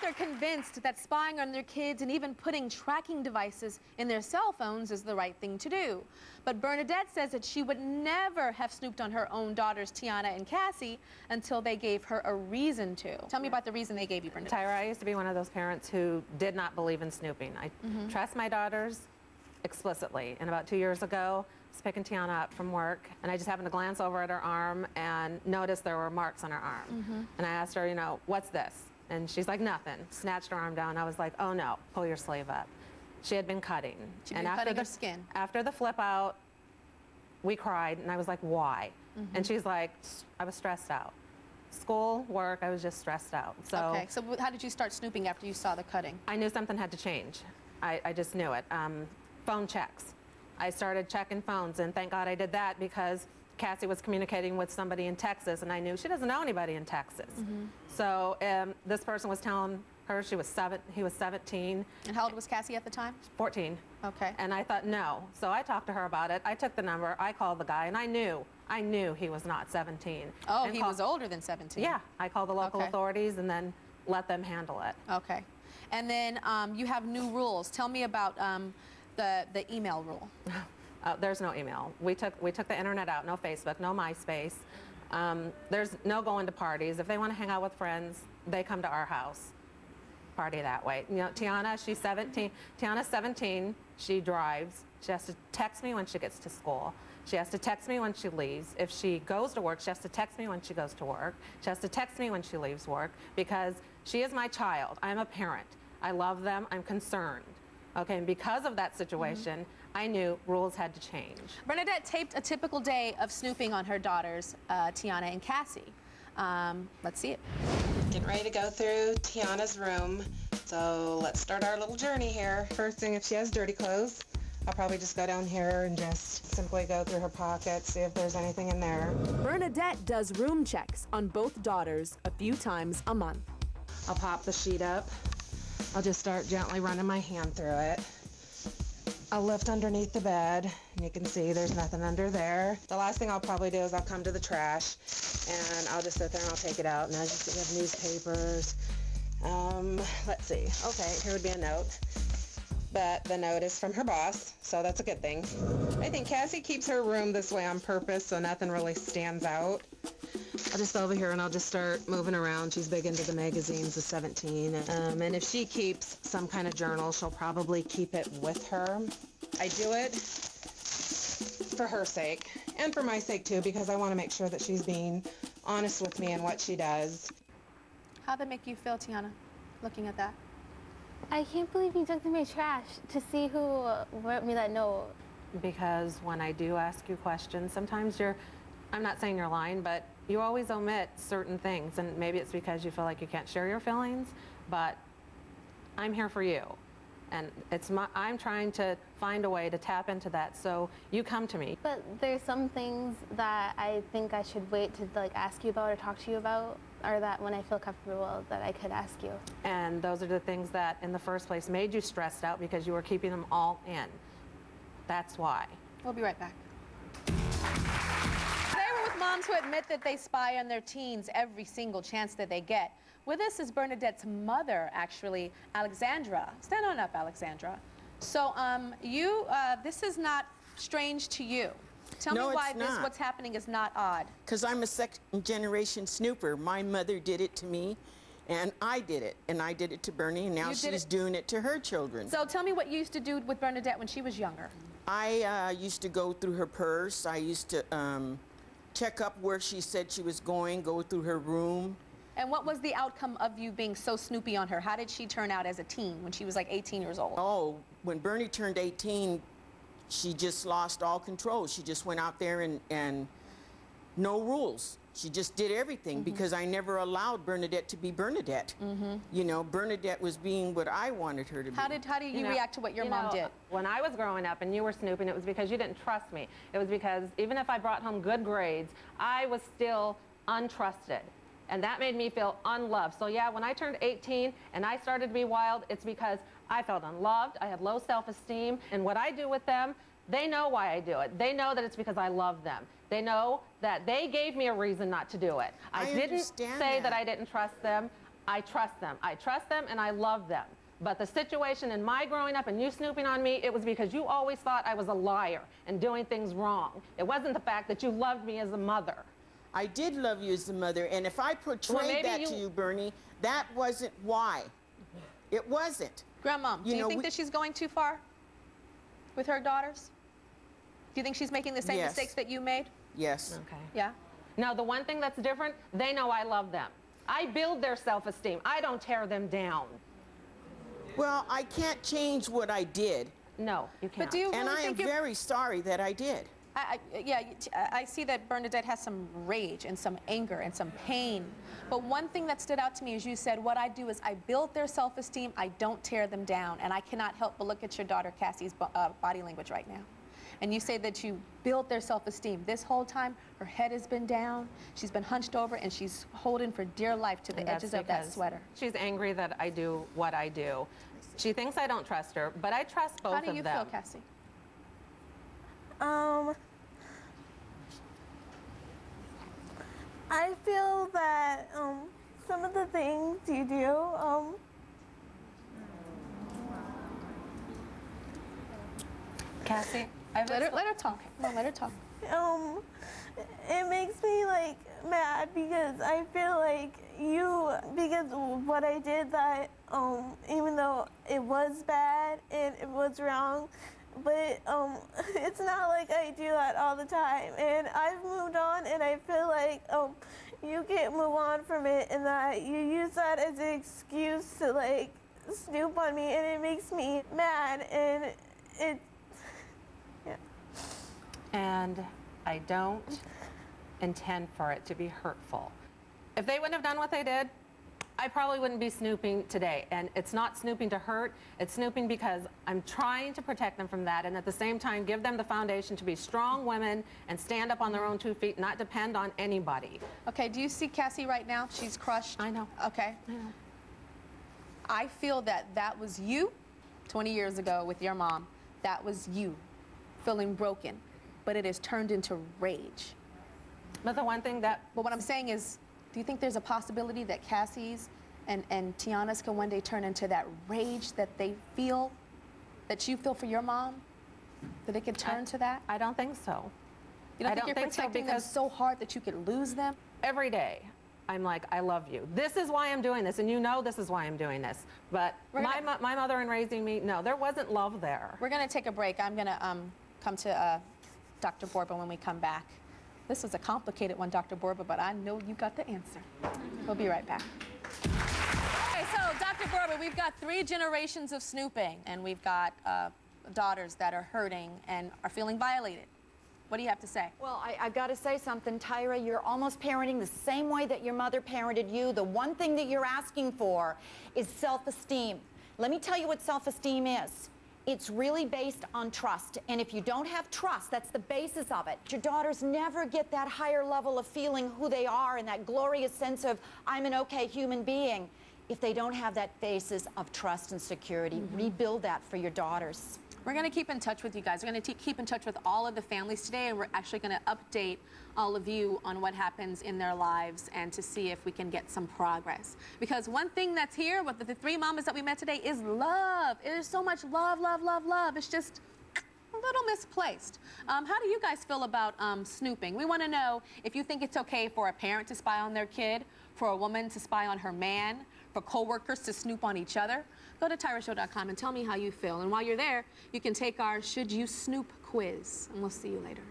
both are convinced that spying on their kids and even putting tracking devices in their cell phones is the right thing to do. But Bernadette says that she would never have snooped on her own daughters, Tiana and Cassie, until they gave her a reason to. Tell me about the reason they gave you, Bernadette. Tyra, I used to be one of those parents who did not believe in snooping. I trust my daughters explicitly. And about 2 years ago, I was picking Tiana up from work, and I just happened to glance over at her arm and noticed there were marks on her arm. And I asked her, you know, what's this? And she's like, nothing. Snatched her arm down. I was like, oh no, pull your sleeve up. She had been cutting. She'd been cutting her skin. After the flip out, we cried, and I was like, why? And she's like, I was stressed out. School, work, I was just stressed out. So, okay, so how did you start snooping after you saw the cutting? I knew something had to change. I just knew it. Phone checks. I started checking phones, and thank God I did that because Cassie was communicating with somebody in Texas, and I knew she doesn't know anybody in Texas. So this person was telling her he was 17. And how old was Cassie at the time? 14. Okay. And I thought, no. So I talked to her about it. I took the number. I called the guy, and I knew he was not 17. Oh, he was older than 17. Yeah. I called the local authorities and then let them handle it. Okay. And then you have new rules. Tell me about the email rule. There's no email. We took the internet out. No Facebook, no MySpace. There's no going to parties. If they want to hang out with friends, they come to our house. Party that way. You know, Tiana, she's 17. Tiana's 17. She drives. She has to text me when she gets to school. She has to text me when she leaves. If she goes to work, she has to text me when she goes to work. She has to text me when she leaves work because she is my child. I'm a parent. I love them. I'm concerned. Okay, and because of that situation, I knew rules had to change. Bernadette taped a typical day of snooping on her daughters, Tiana and Cassie. Let's see it. Getting ready to go through Tiana's room. So let's start our little journey here. First thing, if she has dirty clothes, I'll probably just go down here and just simply go through her pockets, see if there's anything in there. Bernadette does room checks on both daughters a few times a month. I'll pop the sheet up. I'll just start gently running my hand through it. I'll lift underneath the bed, and you can see there's nothing under there. The last thing I'll probably do is I'll come to the trash, and I'll just sit there and I'll take it out. And I just have newspapers. Let's see. Okay, here would be a note. But the note is from her boss, so that's a good thing. I think Cassie keeps her room this way on purpose, so nothing really stands out. I'll just go over here and I'll just start moving around. She's big into the magazines at 17. And if she keeps some kind of journal, she'll probably keep it with her. I do it for her sake and for my sake too, because I want to make sure that she's being honest with me in what she does. How'd that make you feel, Tiana, looking at that? I can't believe you dug through my trash to see who wrote me that note. Because when I do ask you questions, sometimes I'm not saying you're lying, but you always omit certain things, and maybe it's because you feel like you can't share your feelings, but I'm here for you. And I'm trying to find a way to tap into that, so you come to me. But there's some things that I think I should wait to ask you about or talk to you about, or that when I feel comfortable that I could ask you. And those are the things that in the first place made you stressed out because you were keeping them all in. That's why. We'll be right back. Today we're with moms who admit that they spy on their teens every single chance that they get. With us is Bernadette's mother, actually, Alexandra. Stand on up, Alexandra. So, this is not strange to you. Tell me why what's happening is not odd. Because I'm a second-generation snooper. My mother did it to me, and I did it. And I did it to Bernie, and now she's doing it to her children. So tell me what you used to do with Bernadette when she was younger. I used to go through her purse. I used to check up where she said she was going, go through her room. And what was the outcome of you being so snoopy on her? How did she turn out as a teen when she was like 18 years old? Oh, when Bernie turned 18, she just lost all control. She just went out there and no rules. She just did everything because I never allowed Bernadette to be Bernadette. You know, Bernadette was being what I wanted her to be. How do you react to what your mom did? When I was growing up and you were snooping, it was because you didn't trust me. It was because even if I brought home good grades, I was still untrusted. And that made me feel unloved. So yeah, when I turned 18 and I started to be wild, it's because I felt unloved, I had low self-esteem, and what I do with them, they know why I do it. They know that it's because I love them. They know that they gave me a reason not to do it. I didn't say that I didn't trust them. I trust them. I trust them and I love them. But the situation in my growing up and you snooping on me, it was because you always thought I was a liar and doing things wrong. It wasn't the fact that you loved me as a mother. I did love you as a mother, and if I portrayed that to you, Bernie, that wasn't why. It wasn't. Grandma, do you think that she's going too far with her daughters? Do you think she's making the same mistakes that you made? Yes. Okay. Yeah? Now, the one thing that's different, they know I love them. I build their self-esteem. I don't tear them down. Well, I can't change what I did. No, you can't. But do you really And I am very sorry that I did. I see that Bernadette has some rage and some anger and some pain. But one thing that stood out to me is you said, what I do is I build their self-esteem, I don't tear them down. And I cannot help but look at your daughter Cassie's body language right now. And you say that you built their self-esteem. This whole time, her head has been down, she's been hunched over, and she's holding for dear life to the edges of that sweater. She's angry that I do what I do. She thinks I don't trust her, but I trust both of them. How do you feel, Cassie? I feel that some of the things you do, Cassie, let her talk. Come on, let her talk. it makes me like mad because I feel like because of what I did, that even though it was bad and it was wrong, but it's not like I do that all the time, and I've moved on, and I feel like you can't move on from it, and that you use that as an excuse to like snoop on me, and it makes me mad, and yeah. And I don't intend for it to be hurtful. If they wouldn't have done what they did, I probably wouldn't be snooping today. And it's not snooping to hurt, it's snooping because I'm trying to protect them from that, and at the same time give them the foundation to be strong women and stand up on their own 2 feet, not depend on anybody. Okay, do you see Cassie right now? She's crushed. I know. Okay. I know. I feel that that was you 20 years ago with your mom. That was you feeling broken, but it has turned into rage. But the one thing that... But what I'm saying is, do you think there's a possibility that Cassie's and Tiana's can one day turn into that rage that they feel, that you feel for your mom? That it could turn to that? I don't think so. You don't think you're protecting them so hard that you could lose them? Every day, I'm like, I love you. This is why I'm doing this, and you know this is why I'm doing this. But my mother in raising me, no, there wasn't love there. We're going to take a break. I'm going to come to Dr. Borba when we come back. This is a complicated one, Dr. Borba, but I know you got the answer. We'll be right back. Okay, so Dr. Borba, we've got 3 generations of snooping, and we've got daughters that are hurting and are feeling violated. What do you have to say? Well, I've got to say something, Tyra. You're almost parenting the same way that your mother parented you. The one thing that you're asking for is self-esteem. Let me tell you what self-esteem is. It's really based on trust, and if you don't have trust, that's the basis of it. Your daughters never get that higher level of feeling who they are and that glorious sense of, I'm an okay human being, if they don't have that basis of trust and security. Rebuild that for your daughters. We're going to keep in touch with you guys. We're going to keep in touch with all of the families today, and we're actually going to update all of you on what happens in their lives and to see if we can get some progress. Because one thing that's here with the 3 mamas that we met today is love. There's so much love, love, love, love. It's just a little misplaced. How do you guys feel about snooping? We want to know if you think it's okay for a parent to spy on their kid, for a woman to spy on her man, for coworkers to snoop on each other. Go to tyrashow.com and tell me how you feel. And while you're there, you can take our Should You Snoop quiz, and we'll see you later.